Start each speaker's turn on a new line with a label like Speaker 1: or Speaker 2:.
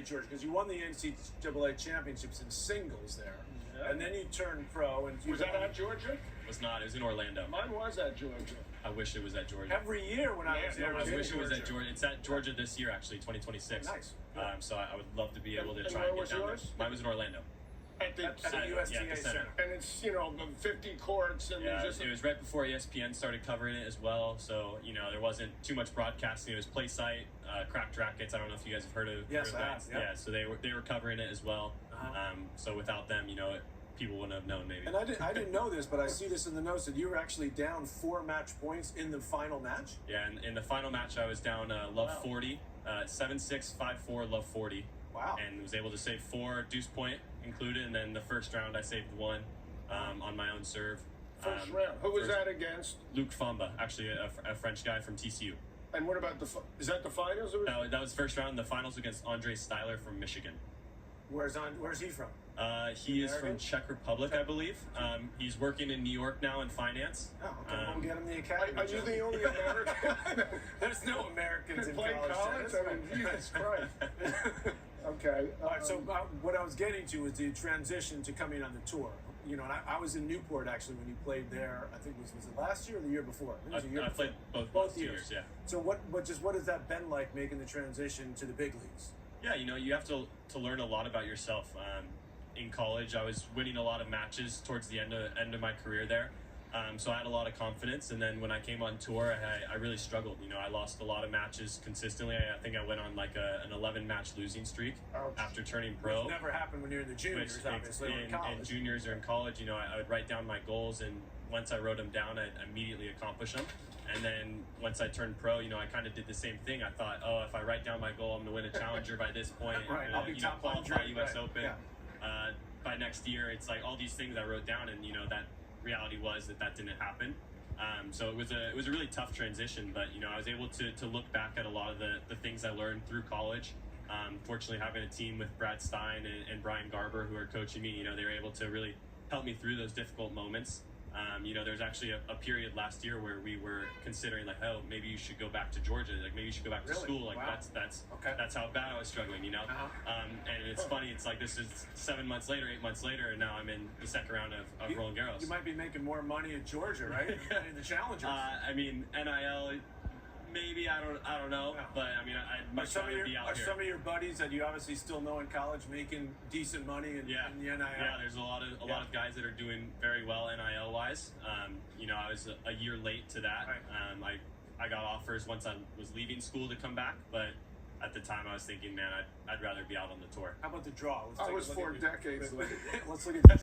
Speaker 1: George, because you won the NCAA championships in singles there, and then you turned pro. And
Speaker 2: was that at Georgia?
Speaker 3: It was not. It was in Orlando.
Speaker 2: Mine was at Georgia.
Speaker 3: I wish it was at Georgia.
Speaker 1: Every year when I was there,
Speaker 3: I wish it was at Georgia. It's at Georgia this year, actually, 2026.
Speaker 1: Nice.
Speaker 3: So I would love to be able to
Speaker 2: And
Speaker 3: try
Speaker 2: where
Speaker 3: and get
Speaker 2: was
Speaker 3: down
Speaker 2: yours?
Speaker 3: there. Mine was in Orlando.
Speaker 2: At the
Speaker 1: USTA
Speaker 3: the
Speaker 1: Center.
Speaker 2: And it's, the 50 courts and
Speaker 3: Yeah,
Speaker 2: just
Speaker 3: it was right before ESPN started covering it as well. So, there wasn't too much broadcasting. It was Play Site, Cracked Rackets. I don't know if you guys have heard of
Speaker 1: Yes,
Speaker 3: heard
Speaker 1: I
Speaker 3: of
Speaker 1: have.
Speaker 3: that.
Speaker 1: Yeah.
Speaker 3: Yeah, so they were covering it as well. So without them, people wouldn't have known maybe.
Speaker 1: And I didn't know this, but I see this in the notes that you were actually down 4 match points in the final match.
Speaker 3: Yeah, and in the final match, I was down love 40, 7-6, 5-4, love 40.
Speaker 1: Wow.
Speaker 3: And was able to save 4, deuce point included, and then the first round I saved 1 on my own serve.
Speaker 2: first round. Who was that against?
Speaker 3: Luke Famba, actually a French guy from TCU.
Speaker 2: And what about is that the finals? Or
Speaker 3: That was first round. The finals against Andre Styler from Michigan.
Speaker 1: Where's he from?
Speaker 3: He is from Czech Republic, I believe. He's working in New York now in finance.
Speaker 1: Oh, okay. We'll get him the academy.
Speaker 2: Are you the only American?
Speaker 1: There's no Americans in
Speaker 2: Play
Speaker 1: college.
Speaker 2: I mean, Jesus Christ. Okay.
Speaker 1: All right, so what I was getting to was the transition to coming on the tour. And I was in Newport actually when you played there. I think was it last year or the year before? I think it was a year
Speaker 3: I
Speaker 1: before.
Speaker 3: played both years. Yeah.
Speaker 1: So what has that been like making the transition to the big leagues?
Speaker 3: Yeah, you have to learn a lot about yourself. In college, I was winning a lot of matches towards the end of my career there. So I had a lot of confidence, and then when I came on tour, I really struggled. I lost a lot of matches consistently. I think I went on like an 11-match losing streak after turning pro.
Speaker 1: Which never happened when you're in the juniors, obviously, or in college.
Speaker 3: In juniors or in college, I would write down my goals, and once I wrote them down, I'd immediately accomplish them. And then once I turned pro, I kind of did the same thing. I thought, if I write down my goal, I'm going to win a challenger by this point.
Speaker 1: Right, I'll be top
Speaker 3: qualify
Speaker 1: 100,
Speaker 3: U.S.
Speaker 1: right.
Speaker 3: Open by next year. It's like all these things I wrote down, and that reality was that didn't happen. So it was a really tough transition, but I was able to look back at a lot of the things I learned through college. Fortunately, having a team with Brad Stein and Brian Garber who are coaching me, they were able to really help me through those difficult moments. There's actually a period last year where we were considering maybe you should go back to Georgia, maybe you should go back to school.
Speaker 1: Wow.
Speaker 3: That's how bad I was struggling, And it's funny, it's like this is 7 months later, 8 months later, and now I'm in the second round of Roland Garros.
Speaker 1: You might be making more money at Georgia, right? In the challengers.
Speaker 3: NIL. Maybe I don't know, but I'd much rather be out here.
Speaker 1: Are some of your buddies that you obviously still know in college making decent money in the NIL?
Speaker 3: Yeah, there's a lot of guys that are doing very well NIL wise. I was a year late to that.
Speaker 1: Right.
Speaker 3: I got offers once I was leaving school to come back, but at the time I was thinking, man, I'd rather be out on the tour.
Speaker 1: How about the draw?
Speaker 2: I was 4 decades late.
Speaker 1: Let's look at